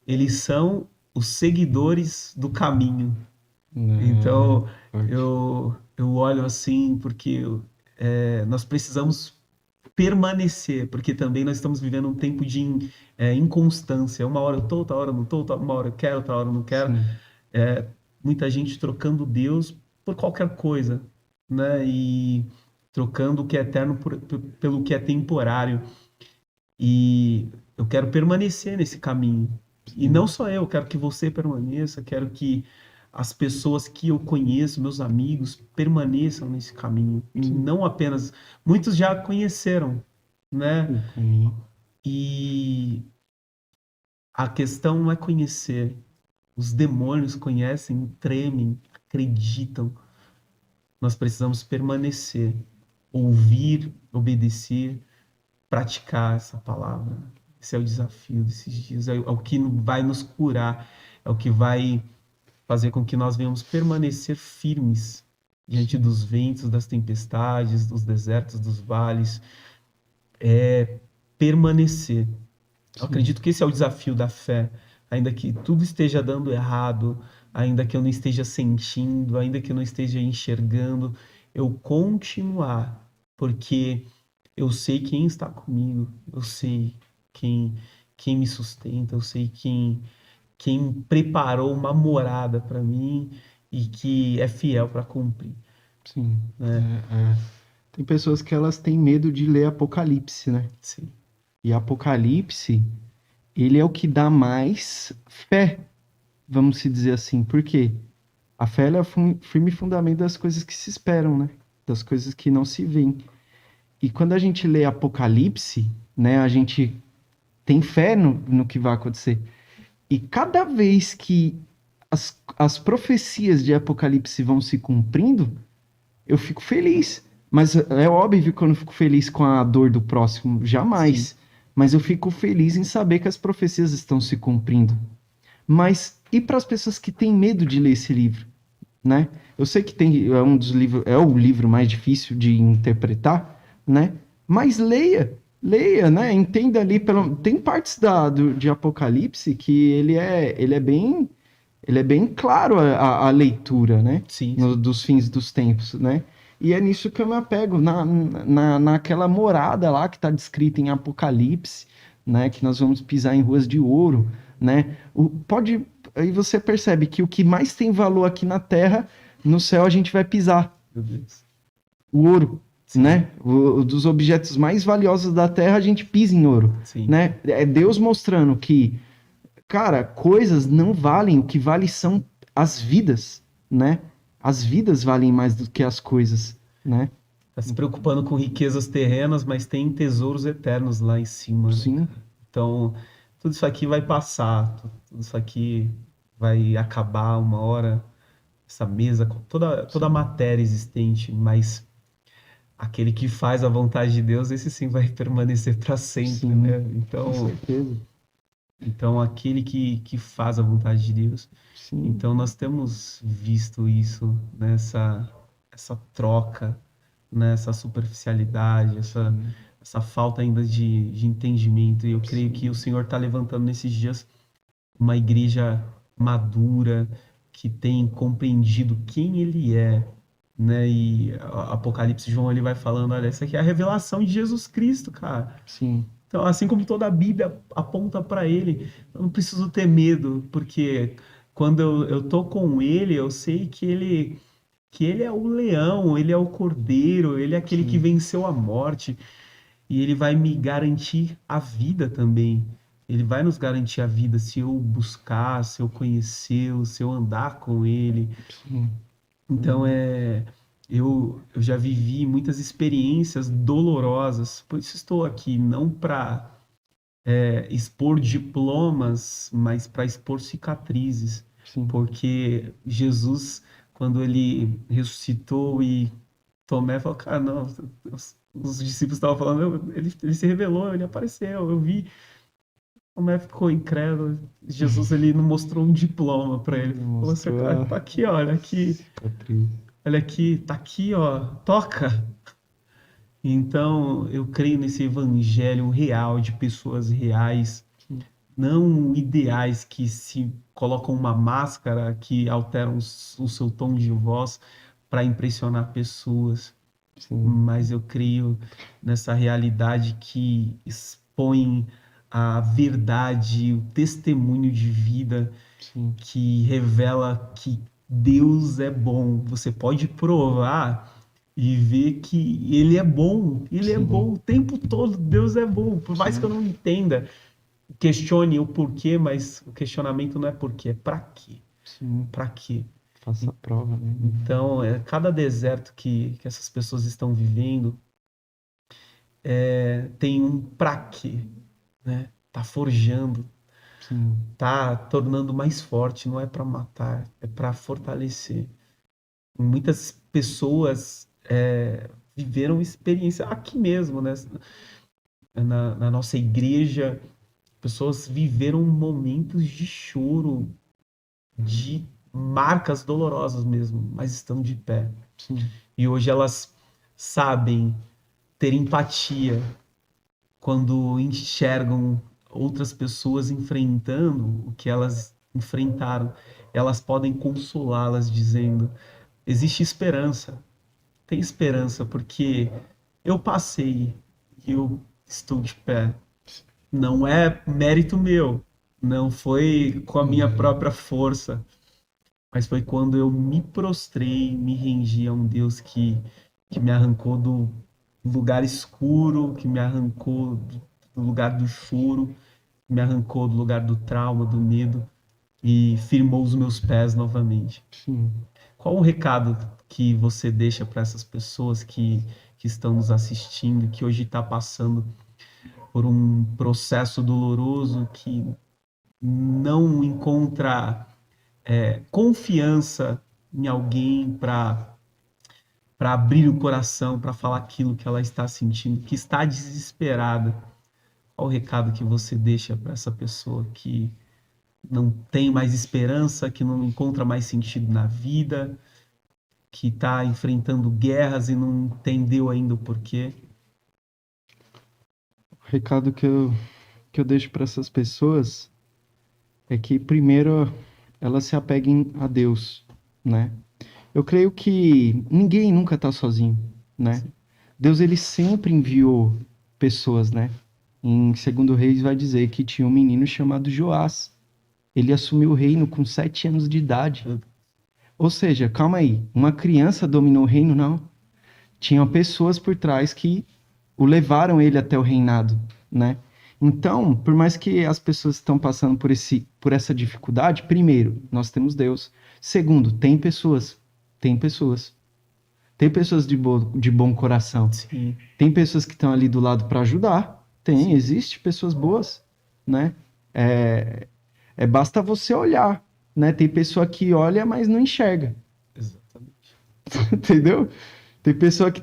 Eles são os seguidores do caminho. Então, eu olho assim porque nós precisamos permanecer, porque também nós estamos vivendo um tempo de inconstância. Uma hora eu estou, outra hora eu não estou, uma hora eu quero, outra hora eu não quero. Muita gente trocando Deus por qualquer coisa, né? E trocando o que é eterno pelo que é temporário. E eu quero permanecer nesse caminho. E não só eu, quero que você permaneça, quero que as pessoas que eu conheço, meus amigos, permaneçam nesse caminho. E não apenas. Muitos já conheceram, né? E a questão não é conhecer. Os demônios conhecem, tremem, acreditam. Nós precisamos permanecer, ouvir, obedecer, praticar essa palavra. Esse é o desafio desses dias, é o que vai nos curar, é o que vai fazer com que nós venhamos permanecer firmes diante dos ventos, das tempestades, dos desertos, dos vales. Permanecer. Eu acredito que esse é o desafio da fé. Ainda que tudo esteja dando errado, ainda que eu não esteja sentindo, ainda que eu não esteja enxergando, eu continuar, porque eu sei quem está comigo, eu sei quem me sustenta, eu sei quem preparou uma morada para mim e que é fiel para cumprir. Sim. Né? Tem pessoas que elas têm medo de ler Apocalipse, né? Sim. E Apocalipse, ele é o que dá mais fé, vamos se dizer assim. Por quê? A fé ela é o firme fundamento das coisas que se esperam, né? Das coisas que não se veem. E quando a gente lê Apocalipse, né, a gente tem fé no que vai acontecer. E cada vez que as profecias de Apocalipse vão se cumprindo, eu fico feliz. Mas é óbvio que eu não fico feliz com a dor do próximo, jamais. Sim. Mas eu fico feliz em saber que as profecias estão se cumprindo. Mas e para as pessoas que têm medo de ler esse livro, né? Eu sei que é um dos livros, é o livro mais difícil de interpretar, né? Mas leia, né? Entenda ali tem partes de Apocalipse que ele é bem claro a leitura, né? Sim, sim. Dos fins dos tempos, né? E é nisso que eu me apego, naquela morada lá que está descrita em Apocalipse, né? Que nós vamos pisar em ruas de ouro, né? Aí você percebe que o que mais tem valor aqui na Terra, no céu a gente vai pisar. Meu Deus. O ouro, Sim, né? Dos objetos mais valiosos da Terra, a gente pisa em ouro, sim. né? É Deus mostrando que, cara, coisas não valem, o que vale são as vidas, né? As vidas valem mais do que as coisas, né? Tá se preocupando com riquezas terrenas, mas tem tesouros eternos lá em cima, né, Sim, cara? Então, tudo isso aqui vai passar, tudo isso aqui vai acabar uma hora, essa mesa, com toda a sim, matéria existente, mas aquele que faz a vontade de Deus, esse sim vai permanecer para sempre, né? sim, com certeza. Então aquele que faz a vontade de Deus. Sim, Então nós temos visto isso nessa essa troca, nessa superficialidade, sim, essa falta ainda de entendimento. E eu creio que o sim, Senhor está levantando nesses dias uma igreja madura, que tem compreendido quem Ele é, né? E Apocalipse João ele vai falando, olha, essa aqui é a revelação de Jesus Cristo, cara. sim, Então, assim como toda a Bíblia aponta para Ele, eu não preciso ter medo, porque quando eu tô com Ele, eu sei que Ele é o leão, Ele é o cordeiro, Ele é aquele que sim, venceu a morte e Ele vai me garantir a vida também. Ele vai nos garantir a vida se eu buscar, se eu conhecê-lo, se eu andar com Ele. sim, Então, eu já vivi muitas experiências dolorosas, por isso estou aqui, não para expor diplomas, mas para expor cicatrizes, sim. porque Jesus, quando ele ressuscitou e Tomé falou, cara, não, os discípulos estavam falando, ele se revelou, ele apareceu, eu vi. Tomé ficou incrédulo. Jesus, ele não mostrou um diploma para ele. Falou assim, Mostrou cara, a tá aqui, olha aqui, cicatriz. olha aqui, tá aqui, ó, toca. Então, eu creio nesse evangelho real de pessoas reais, Sim, não ideais que se colocam uma máscara que alteram o seu tom de voz para impressionar pessoas, sim, mas eu creio nessa realidade que expõe a verdade, o testemunho de vida sim, que revela que Deus é bom. Você pode provar e ver que ele é bom sim, o tempo todo, Deus é bom, por mais que eu sim, não entenda, questione o porquê, mas o questionamento não é porquê, é para quê? sim. Para quê? Faça a prova, né? Então, cada deserto que essas pessoas estão vivendo tem um para quê, né? Tá forjando, Sim, tá tornando mais forte, não é para matar, é para fortalecer. Muitas pessoas viveram experiência aqui mesmo, né? Na nossa igreja, pessoas viveram momentos de choro, de marcas dolorosas mesmo, mas estão de pé. sim, E hoje elas sabem ter empatia quando enxergam outras pessoas enfrentando o que elas enfrentaram. Elas podem consolá-las dizendo: existe esperança, tem esperança, porque eu passei e eu estou de pé. Não é mérito meu, não foi com a minha uhum, própria força, mas foi quando eu me prostrei, me rendi a um Deus que me arrancou do lugar escuro, que me arrancou do lugar do choro, me arrancou do lugar do trauma, do medo e firmou os meus pés novamente. sim. Qual o recado que você deixa para essas pessoas que estão nos assistindo, que hoje está passando por um processo doloroso, que não encontra confiança em alguém para abrir o coração, para falar aquilo que ela está sentindo, que está desesperada. Qual o recado que você deixa para essa pessoa que não tem mais esperança, que não encontra mais sentido na vida, que está enfrentando guerras e não entendeu ainda o porquê? O recado que eu deixo para essas pessoas é que, primeiro, elas se apeguem a Deus, né? Eu creio que ninguém nunca está sozinho, né? Deus, ele sempre enviou pessoas, né? Em Segundo Reis vai dizer que tinha um menino chamado Joás. Ele assumiu o reino com 7 anos de idade. Ou seja, calma aí, uma criança dominou o reino? Não. Tinham pessoas por trás que o levaram ele até o reinado, né? Então, por mais que as pessoas estão passando por essa dificuldade, primeiro, nós temos Deus. Segundo, tem pessoas, tem pessoas de bom coração, Sim, tem pessoas que estão ali do lado para ajudar, existe pessoas boas, né? É, basta você olhar, né? Tem pessoa que olha, mas não enxerga, exatamente. entendeu? Tem pessoa que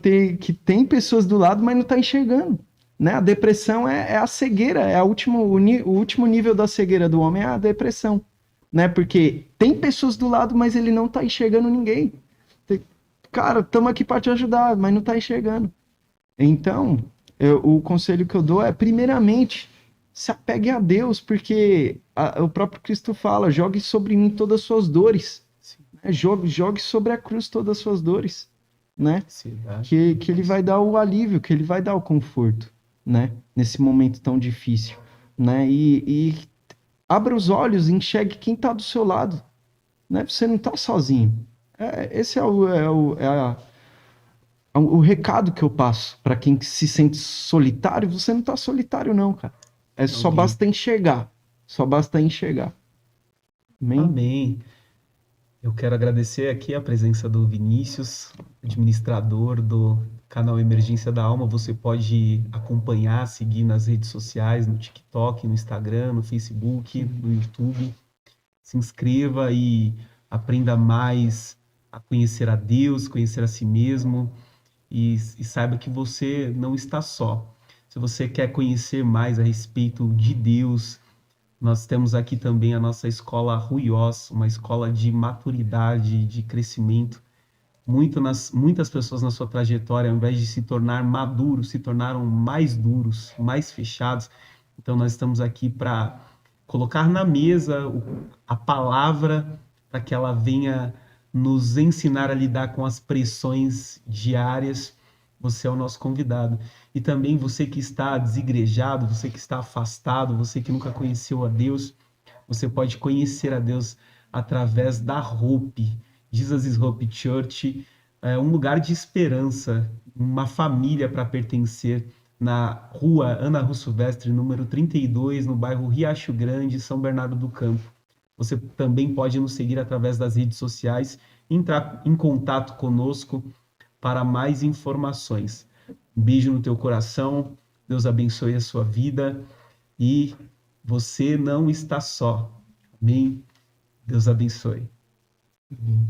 tem pessoas do lado, mas não está enxergando. Né? A depressão é a cegueira, o último nível da cegueira do homem é a depressão. Né? Porque tem pessoas do lado, mas ele não está enxergando ninguém. Cara, estamos aqui para te ajudar, mas não está enxergando. Então, o conselho que eu dou é, primeiramente, se apegue a Deus, porque o próprio Cristo fala, jogue sobre mim todas as suas dores. Né? Jogue sobre a cruz todas as suas dores. Né? Que ele vai dar o alívio, que ele vai dar o conforto, né? Nesse momento tão difícil, né? E abra os olhos e enxergue quem está do seu lado, né? Você não está sozinho. Esse o recado que eu passo para quem se sente solitário. Você não está solitário não, cara. Só basta enxergar, só basta enxergar. Amém? Amém. Eu quero agradecer aqui a presença do Vinícius, administrador do canal Emergência da Alma. Você pode acompanhar, seguir nas redes sociais, no TikTok, no Instagram, no Facebook, no YouTube. Se inscreva e aprenda mais a conhecer a Deus, conhecer a si mesmo e saiba que você não está só. Se você quer conhecer mais a respeito de Deus, nós temos aqui também a nossa escola Ruiós, uma escola de maturidade, de crescimento. Muitas pessoas na sua trajetória, ao invés de se tornar maduros, se tornaram mais duros, mais fechados. Então, nós estamos aqui para colocar na mesa a palavra para que ela venha nos ensinar a lidar com as pressões diárias. Você é o nosso convidado. E também você que está desigrejado, você que está afastado, você que nunca conheceu a Deus, você pode conhecer a Deus através da Hope. Jesus is Hope Church é um lugar de esperança, uma família para pertencer na rua Ana Russo Vestre, número 32, no bairro Riacho Grande, São Bernardo do Campo. Você também pode nos seguir através das redes sociais, entrar em contato conosco para mais informações. Um beijo no teu coração, Deus abençoe a sua vida e você não está só. Amém? Deus abençoe. Amém.